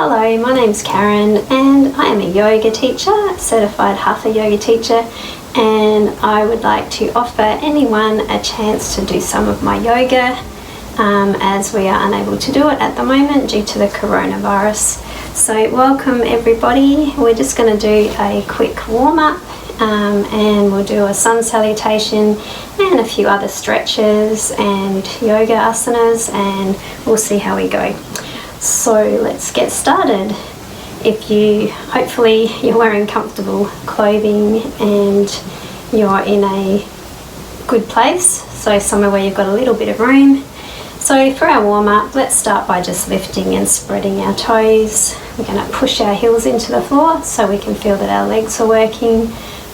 Hello, my name's Karen and I am a yoga teacher, certified Hatha yoga teacher, and I would like to offer anyone a chance to do some of my yoga as we are unable to do it at the moment due to the coronavirus. So welcome everybody. We're just going to do a quick warm-up and we'll do a sun salutation and a few other stretches and yoga asanas, and we'll see how we go. So let's get started. Hopefully you're wearing comfortable clothing and you're in a good place, so somewhere where you've got a little bit of room. So for our warm-up, let's start by just lifting and spreading our toes. We're going to push our heels into the floor so we can feel that our legs are working.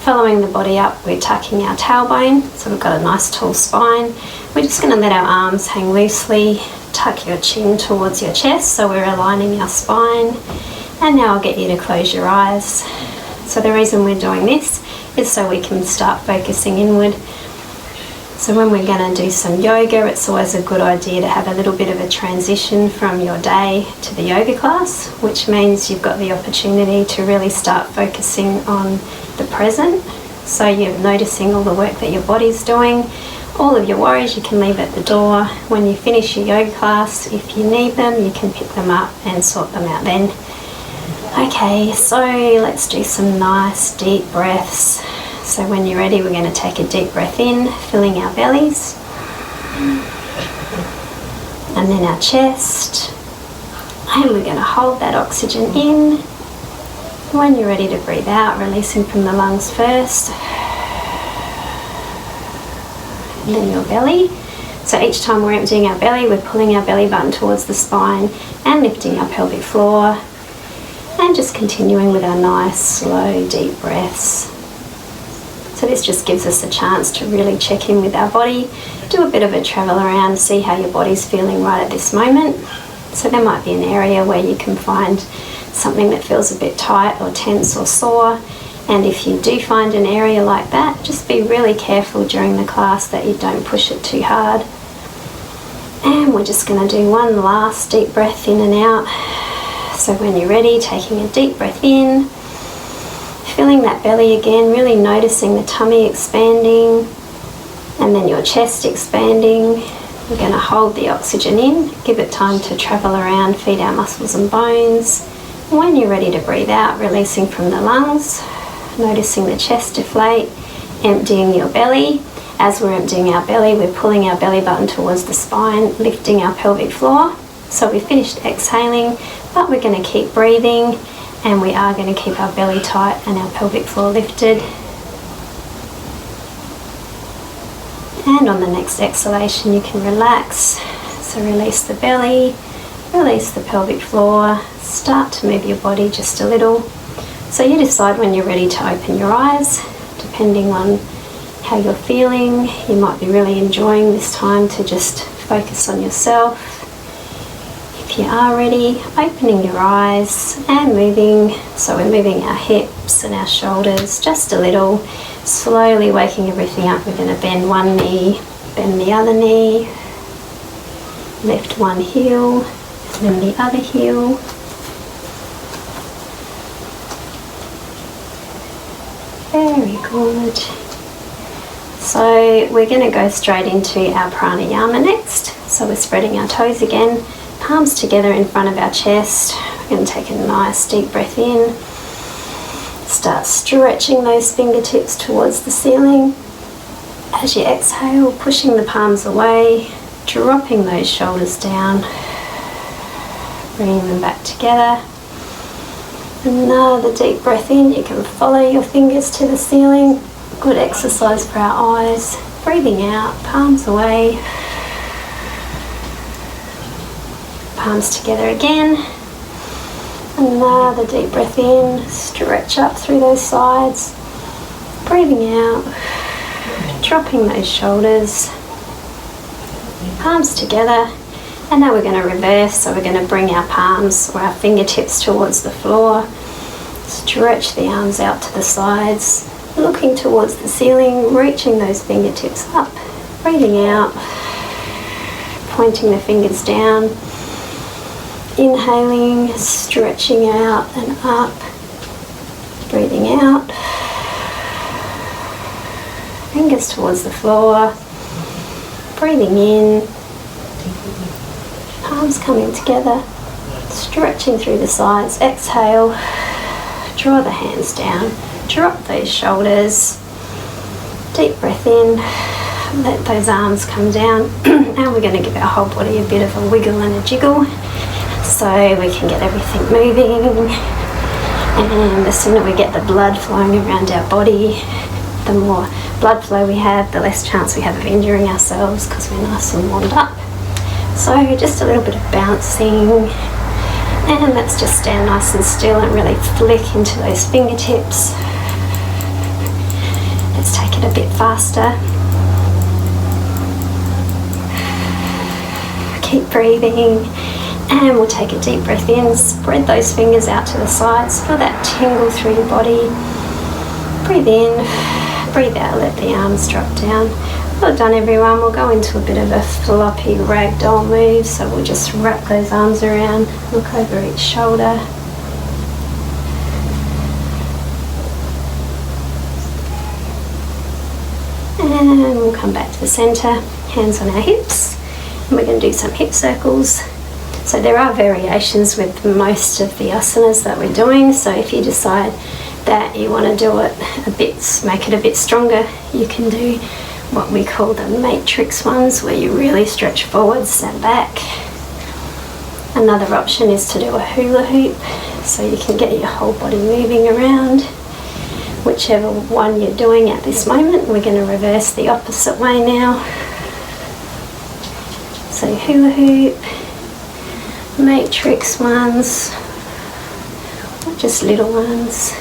Following the body up, we're tucking our tailbone, so we've got a nice tall spine. We're just going to let our arms hang loosely. Tuck your chin towards your chest, so we're aligning our spine. And now I'll get you to close your eyes. So the reason we're doing this is so we can start focusing inward. So when we're going to do some yoga, it's always a good idea to have a little bit of a transition from your day to the yoga class, which means you've got the opportunity to really start focusing on the present. So you're noticing all the work that your body's doing. All of your worries you can leave at the door. When you finish your yoga class, if you need them, you can pick them up and sort them out then. Okay, so let's do some nice deep breaths. So when you're ready, we're going to take a deep breath in, filling our bellies. And then our chest. And we're going to hold that oxygen in. When you're ready to breathe out, releasing from the lungs first. And then your belly. So each time we're emptying our belly, we're pulling our belly button towards the spine and lifting our pelvic floor. And just continuing with our nice, slow, deep breaths. So this just gives us a chance to really check in with our body, do a bit of a travel around, see how your body's feeling right at this moment. So there might be an area where you can find something that feels a bit tight or tense or sore. And if you do find an area like that, just be really careful during the class that you don't push it too hard. And we're just going to do one last deep breath in and out. So when you're ready, taking a deep breath in, filling that belly again, really noticing the tummy expanding and then your chest expanding. We're going to hold the oxygen in, give it time to travel around, feed our muscles and bones. When you're ready to breathe out, releasing from the lungs, noticing the chest deflate, emptying your belly. As we're emptying our belly, we're pulling our belly button towards the spine, lifting our pelvic floor. So we finished exhaling, but we're going to keep breathing, and we are going to keep our belly tight and our pelvic floor lifted. And on the next exhalation, you can relax. So release the belly, release the pelvic floor, start to move your body just a little. So you decide when you're ready to open your eyes, depending on how you're feeling. You might be really enjoying this time to just focus on yourself. If you are ready, opening your eyes and moving. So we're moving our hips and our shoulders just a little, slowly waking everything up. We're going to bend one knee, bend the other knee, lift one heel, and then the other heel. Very good. So we're going to go straight into our pranayama next. So we're spreading our toes again, palms together in front of our chest. We're going to take a nice deep breath in. Start stretching those fingertips towards the ceiling. As you exhale, pushing the palms away, dropping those shoulders down, bringing them back together. Another deep breath in. You can follow your fingers to the ceiling. Good exercise for our eyes. Breathing out, palms away. Palms together again. Another deep breath in. Stretch up through those sides. Breathing out. Dropping those shoulders. Palms together. And now we're going to reverse, so we're going to bring our palms or our fingertips towards the floor. Stretch the arms out to the sides, looking towards the ceiling, reaching those fingertips up. Breathing out, pointing the fingers down. Inhaling, stretching out and up. Breathing out. Fingers towards the floor. Breathing in. Palms coming together. Stretching through the sides. Exhale. Draw the hands down. Drop those shoulders. Deep breath in. Let those arms come down. And we're going to give our whole body a bit of a wiggle and a jiggle so we can get everything moving. And the sooner we get the blood flowing around our body, the more blood flow we have, the less chance we have of injuring ourselves because we're nice and warmed up. So just a little bit of bouncing. And let's just stand nice and still and really flick into those fingertips. Let's take it a bit faster. Keep breathing, and we'll take a deep breath in. Spread those fingers out to the sides. Feel that tingle through your body. Breathe in, breathe out, let the arms drop down. Well done everyone. We'll go into a bit of a floppy ragdoll move, so we'll just wrap those arms around, look over each shoulder. And we'll come back to the centre, hands on our hips. And we're going to do some hip circles. So there are variations with most of the asanas that we're doing. So if you decide that you want to do it a bit, make it a bit stronger, you can do what we call the matrix ones, where you really stretch forward, stand back. Another option is to do a hula hoop, so you can get your whole body moving around. Whichever one you're doing at this moment, we're going to reverse the opposite way now. So hula hoop, matrix ones, or just little ones.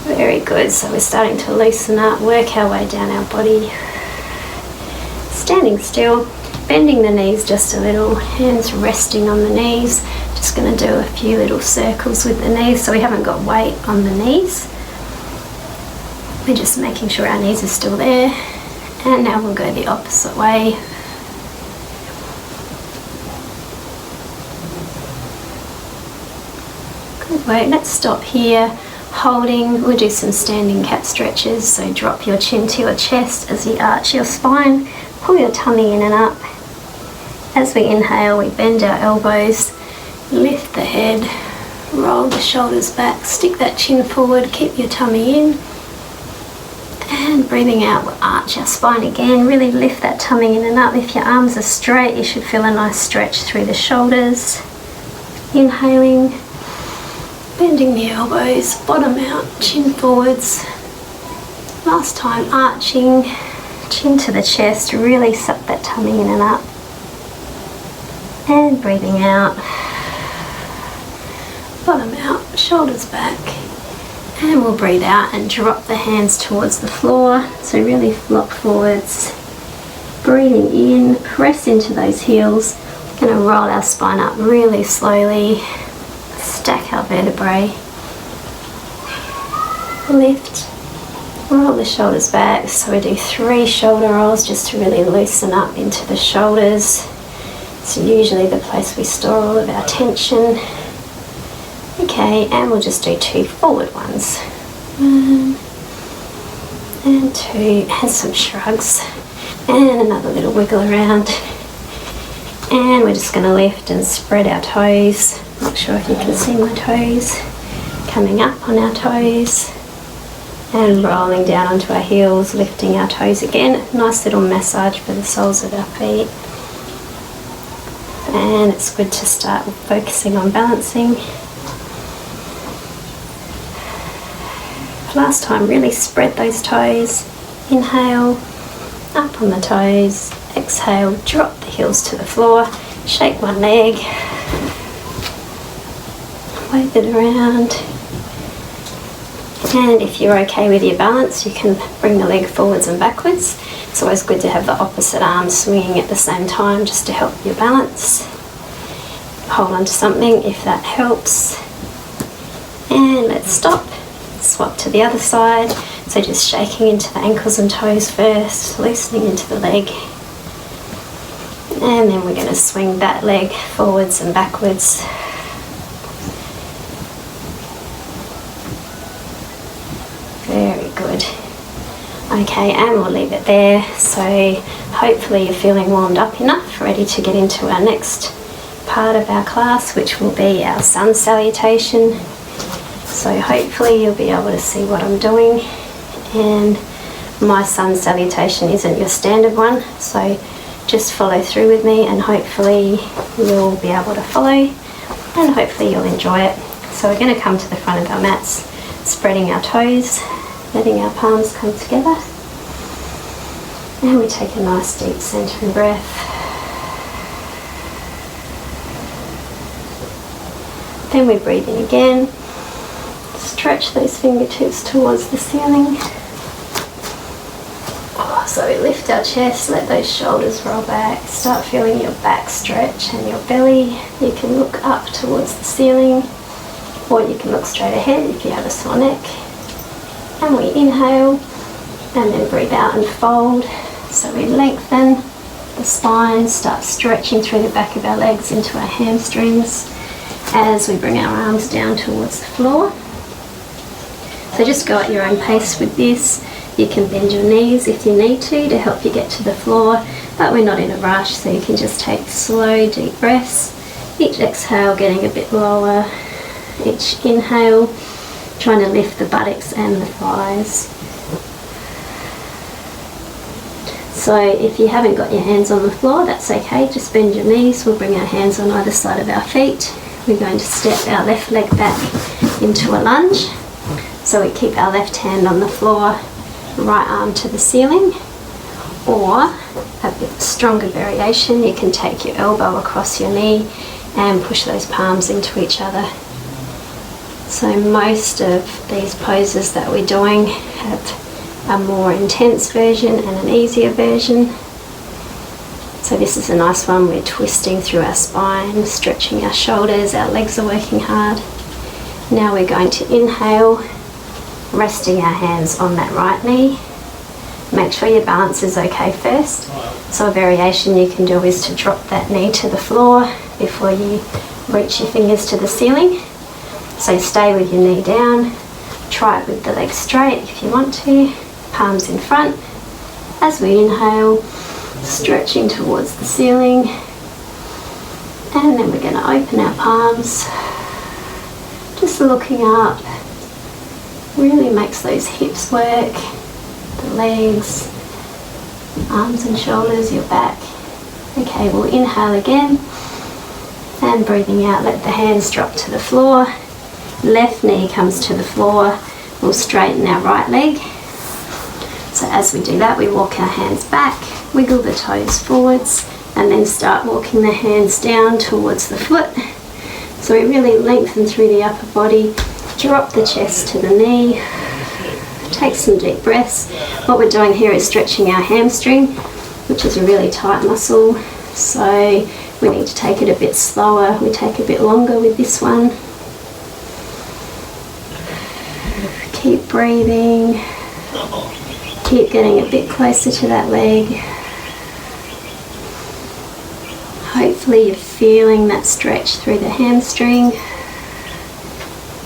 Very good. So we're starting to loosen up, work our way down our body. Standing still, bending the knees just a little, hands resting on the knees. Just going to do a few little circles with the knees so we haven't got weight on the knees. We're just making sure our knees are still there. And now we'll go the opposite way. Good work. Let's stop here. Holding, we'll do some standing cat stretches. So drop your chin to your chest as you arch your spine. Pull your tummy in and up. As we inhale, we bend our elbows, lift the head, roll the shoulders back, stick that chin forward, keep your tummy in. And breathing out, we'll arch our spine again, really lift that tummy in and up. If your arms are straight, you should feel a nice stretch through the shoulders. Inhaling, bending the elbows, bottom out, chin forwards. Last time, arching, chin to the chest, really suck that tummy in and up. And breathing out, bottom out, shoulders back. And we'll breathe out and drop the hands towards the floor. So really flop forwards. Breathing in, press into those heels. We're going to roll our spine up really slowly. Stack our vertebrae. Lift. Roll the shoulders back. So we do 3 shoulder rolls just to really loosen up into the shoulders. It's usually the place we store all of our tension. Okay, and we'll just do 2 forward ones. 1 and 2, and some shrugs. And another little wiggle around. And we're just going to lift and spread our toes. Not sure if you can see my toes. Coming up on our toes. And rolling down onto our heels, lifting our toes again. Nice little massage for the soles of our feet. And it's good to start focusing on balancing. Last time, really spread those toes. Inhale, up on the toes. Exhale, drop the heels to the floor. Shake one leg. Wave it around. And if you're okay with your balance, you can bring the leg forwards and backwards. It's always good to have the opposite arm swinging at the same time just to help your balance. Hold on to something if that helps. And let's stop. Swap to the other side. So just shaking into the ankles and toes first, loosening into the leg. And then we're going to swing that leg forwards and backwards. Very good. Okay, and we'll leave it there. So hopefully you're feeling warmed up enough, ready to get into our next part of our class, which will be our sun salutation. So hopefully you'll be able to see what I'm doing. And my sun salutation isn't your standard one, so just follow through with me and hopefully you'll be able to follow and hopefully you'll enjoy it. So we're going to come to the front of our mats, spreading our toes, letting our palms come together, and we take a nice deep centering breath. Then we breathe in again, stretch those fingertips towards the ceiling. So we lift our chest, let those shoulders roll back, start feeling your back stretch and your belly. You can look up towards the ceiling, or you can look straight ahead if you have a sore neck. And we inhale and then breathe out and fold. So we lengthen the spine, start stretching through the back of our legs into our hamstrings as we bring our arms down towards the floor. So just go at your own pace with this. You can bend your knees if you need to help you get to the floor, but we're not in a rush, so you can just take slow, deep breaths. Each exhale getting a bit lower. Each inhale trying to lift the buttocks and the thighs. So if you haven't got your hands on the floor, that's okay, just bend your knees. We'll bring our hands on either side of our feet. We're going to step our left leg back into a lunge. So we keep our left hand on the floor, right arm to the ceiling, or a bit stronger variation, you can take your elbow across your knee and push those palms into each other. So most of these poses that we're doing have a more intense version and an easier version. So this is a nice one. We're twisting through our spine, stretching our shoulders, our legs are working hard. Now we're going to inhale, resting our hands on that right knee. Make sure your balance is okay first. So a variation you can do is to drop that knee to the floor before you reach your fingers to the ceiling. So stay with your knee down. Try it with the legs straight if you want to. Palms in front. As we inhale, stretching towards the ceiling. And then we're going to open our palms. Just looking up. Really makes those hips work, the legs, arms and shoulders, your back. Okay, we'll inhale again and breathing out, let the hands drop to the floor. Left knee comes to the floor. We'll straighten our right leg. So as we do that, we walk our hands back, wiggle the toes forwards, and then start walking the hands down towards the foot. So we really lengthen through the upper body. Drop the chest to the knee, take some deep breaths. What we're doing here is stretching our hamstring, which is a really tight muscle, so we need to take it a bit slower. We take a bit longer with this one. Keep breathing, keep getting a bit closer to that leg. Hopefully you're feeling that stretch through the hamstring.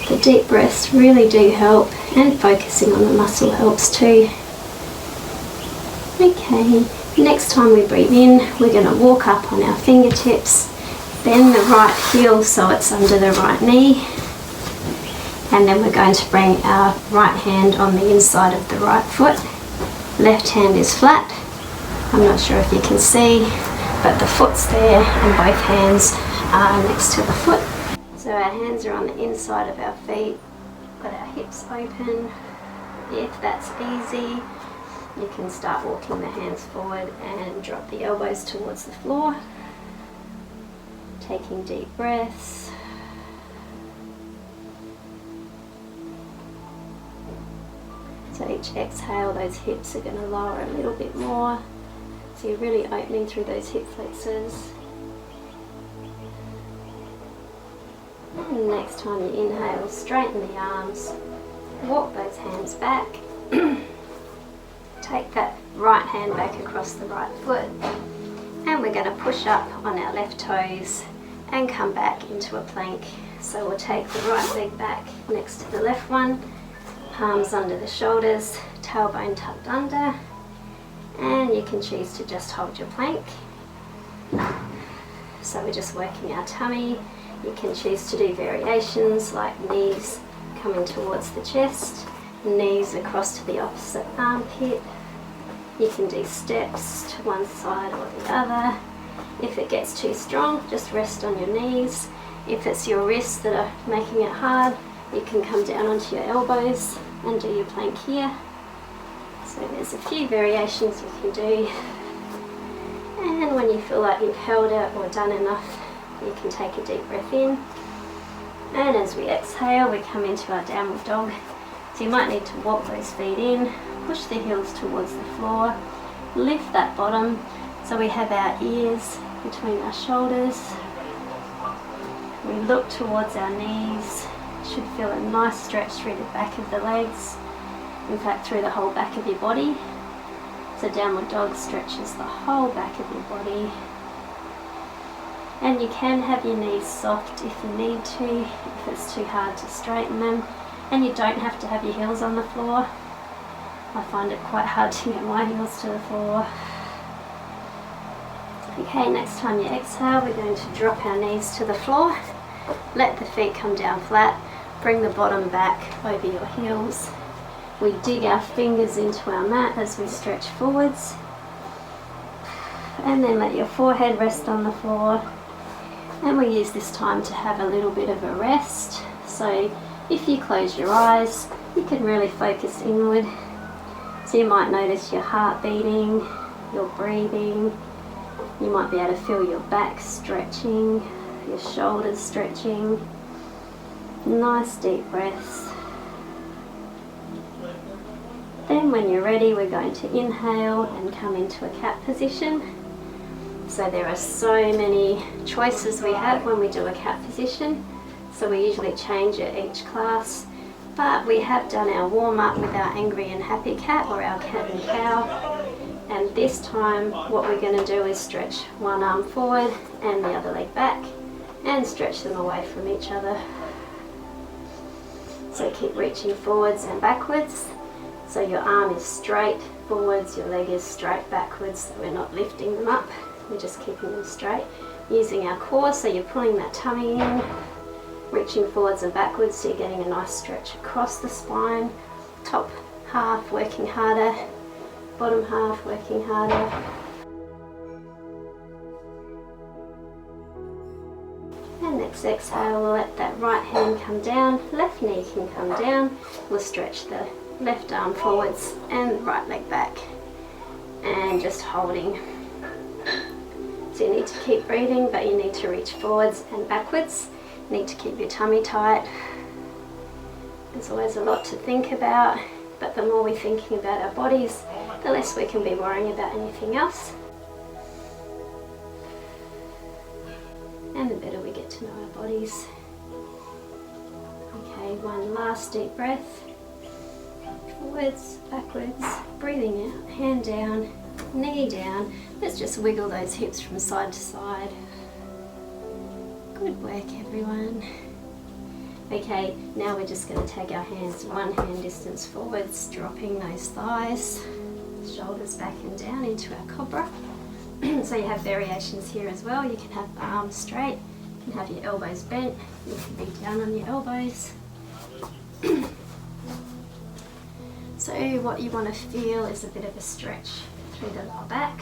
The deep breaths really do help, and focusing on the muscle helps too. Okay, next time we breathe in, we're going to walk up on our fingertips, bend the right heel so it's under the right knee, and then we're going to bring our right hand on the inside of the right foot. Left hand is flat. I'm not sure if you can see, but the foot's there and both hands are next to the foot. So our hands are on the inside of our feet, got our hips open. If that's easy, you can start walking the hands forward and drop the elbows towards the floor. Taking deep breaths. So each exhale, those hips are going to lower a little bit more. So you're really opening through those hip flexors. And next time you inhale, straighten the arms, walk those hands back. Take that right hand back across the right foot. And we're going to push up on our left toes and come back into a plank. So we'll take the right leg back next to the left one, palms under the shoulders, tailbone tucked under, and you can choose to just hold your plank. So we're just working our tummy. You can choose to do variations like knees coming towards the chest, knees across to the opposite armpit. You can do steps to one side or the other. If it gets too strong, just rest on your knees. If it's your wrists that are making it hard, you can come down onto your elbows and do your plank here. So there's a few variations you can do. And when you feel like you've held it or done enough, you can take a deep breath in. And as we exhale, we come into our downward dog. So you might need to walk those feet in, push the heels towards the floor, lift that bottom so we have our ears between our shoulders. We look towards our knees. Should feel a nice stretch through the back of the legs, in fact through the whole back of your body. So downward dog stretches the whole back of your body. And you can have your knees soft if you need to, if it's too hard to straighten them. And you don't have to have your heels on the floor. I find it quite hard to get my heels to the floor. Okay, next time you exhale, we're going to drop our knees to the floor. Let the feet come down flat. Bring the bottom back over your heels. We dig our fingers into our mat as we stretch forwards. And then let your forehead rest on the floor. And we use this time to have a little bit of a rest. So if you close your eyes, you can really focus inward. So you might notice your heart beating, your breathing. You might be able to feel your back stretching, your shoulders stretching. Nice deep breaths. Then when you're ready, we're going to inhale and come into a cat position. So there are so many choices we have when we do a cat position. So we usually change it each class. But we have done our warm-up with our angry and happy cat, or our cat and cow. And this time what we're going to do is stretch one arm forward and the other leg back and stretch them away from each other. So keep reaching forwards and backwards. So your arm is straight forwards, your leg is straight backwards, so we're not lifting them up, we're just keeping them straight. Using our core, so you're pulling that tummy in, reaching forwards and backwards, so you're getting a nice stretch across the spine. Top half working harder, bottom half working harder. And next exhale, we'll let that right hand come down, left knee can come down. We'll stretch the left arm forwards and the right leg back. And just holding. So you need to keep breathing, but you need to reach forwards and backwards. You need to keep your tummy tight. There's always a lot to think about, but the more we're thinking about our bodies, the less we can be worrying about anything else. And the better we get to know our bodies. Okay, one last deep breath. Forwards, backwards, breathing out, hand down, knee down. Let's just wiggle those hips from side to side. Good work, everyone. Okay, now we're just going to take our hands one hand distance forwards, dropping those thighs, shoulders back and down into our cobra. So you have variations here as well. You can have the arms straight, you can have your elbows bent, you can be down on your elbows. So what you want to feel is a bit of a stretch through the lower back.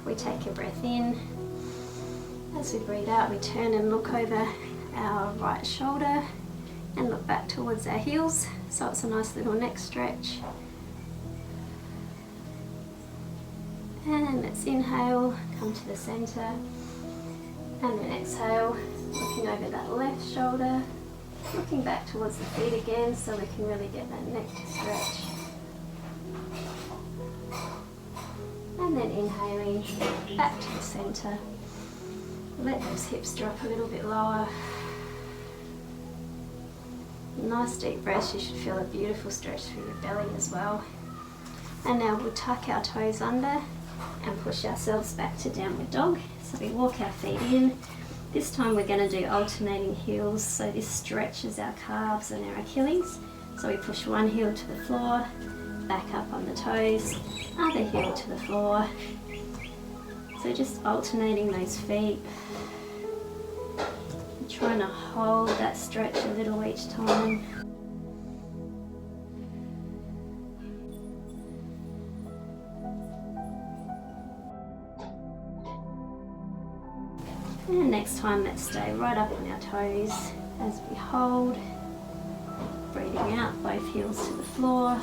We take a breath in. As we breathe out, we turn and look over our right shoulder and look back towards our heels. So it's a nice little neck stretch. And let's inhale, come to the center. And then exhale, looking over that left shoulder. Looking back towards the feet again so we can really get that neck to stretch. And then inhaling back to the center. Let those hips drop a little bit lower. Nice deep breaths. You should feel a beautiful stretch through your belly as well. And now we'll tuck our toes under and push ourselves back to downward dog. So we walk our feet in. This time we're going to do alternating heels, so this stretches our calves and our Achilles. So we push one heel to the floor, back up on the toes, other heel to the floor. So just alternating those feet. Trying to hold that stretch a little each time. And next time, let's stay right up on our toes as we hold. Breathing out, both heels to the floor.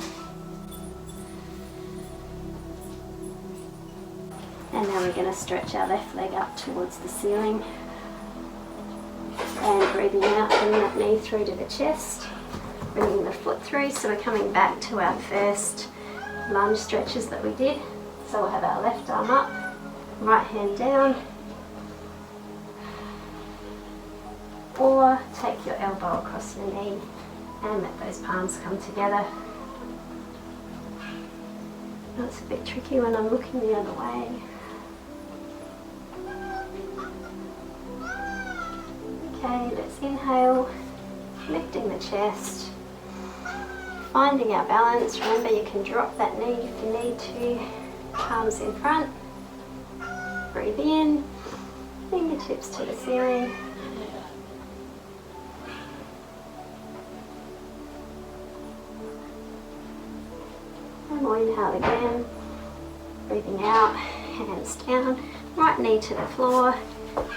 And now we're going to stretch our left leg up towards the ceiling. And breathing out, bringing that knee through to the chest. Bringing the foot through, so we're coming back to our first lunge stretches that we did. So we'll have our left arm up, right hand down. Or take your elbow across your knee and let those palms come together. That's a bit tricky when I'm looking the other way. Okay, let's inhale, lifting the chest, finding our balance. Remember, you can drop that knee if you need to. Palms in front. Breathe in, fingertips to the ceiling. And we'll inhale again, breathing out, hands down, right knee to the floor,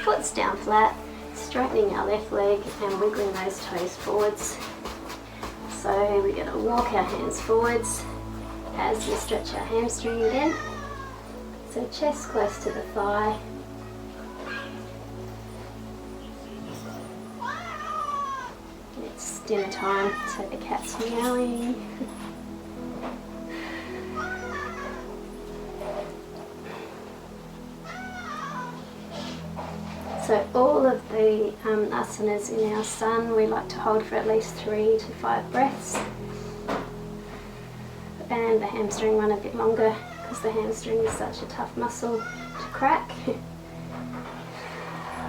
foot's down flat, straightening our left leg and wiggling those toes forwards. So we're going to walk our hands forwards as we stretch our hamstring again. So chest close to the thigh. It's dinner time, so the cat's meowing. So all of the asanas in our sun, we like to hold for at least 3 to 5 breaths. And the hamstring one a bit longer because the hamstring is such a tough muscle to crack.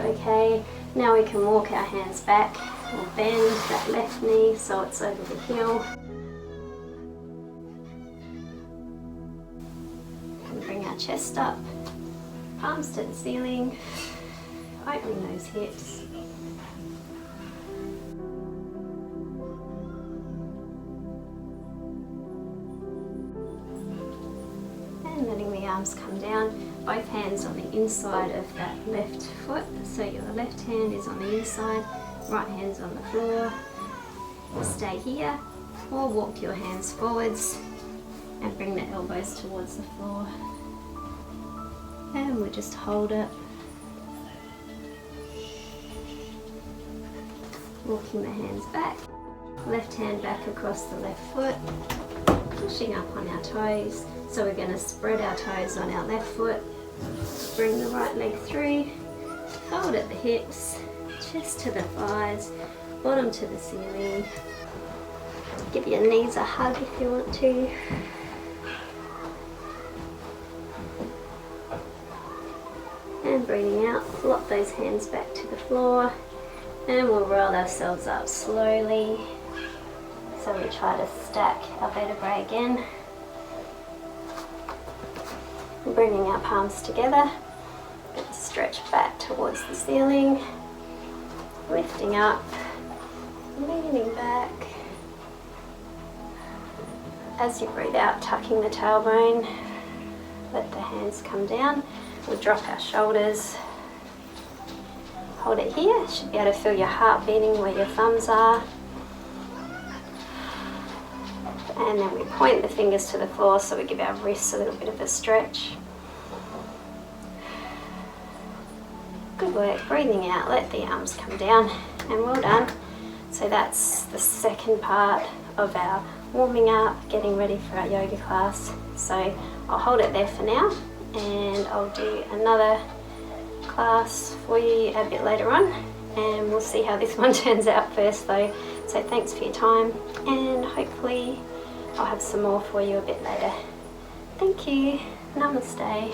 Okay, now we can walk our hands back or bend that left knee so it's over the heel. And bring our chest up, palms to the ceiling. Opening those hips. And letting the arms come down, both hands on the inside of that left foot. So your left hand is on the inside, right hand's on the floor. Stay here or walk your hands forwards and bring the elbows towards the floor. And we'll just hold it. Walking the hands back, left hand back across the left foot, pushing up on our toes. So we're going to spread our toes on our left foot, bring the right leg through, fold at the hips, chest to the thighs, bottom to the ceiling. Give your knees a hug if you want to. And breathing out, flop those hands back to the floor. And we'll roll ourselves up slowly. So we try to stack our vertebrae again. Bringing our palms together. Stretch back towards the ceiling. Lifting up. Leaning back. As you breathe out, tucking the tailbone. Let the hands come down. We'll drop our shoulders. Hold it here, should be able to feel your heart beating where your thumbs are. And then we point the fingers to the floor so we give our wrists a little bit of a stretch. Good work, breathing out, let the arms come down, and well done. So that's the second part of our warming up, getting ready for our yoga class. So I'll hold it there for now, and I'll do another class for you a bit later on, and we'll see how this one turns out first though. So thanks for your time, and hopefully I'll have some more for you a bit later. Thank you. Namaste.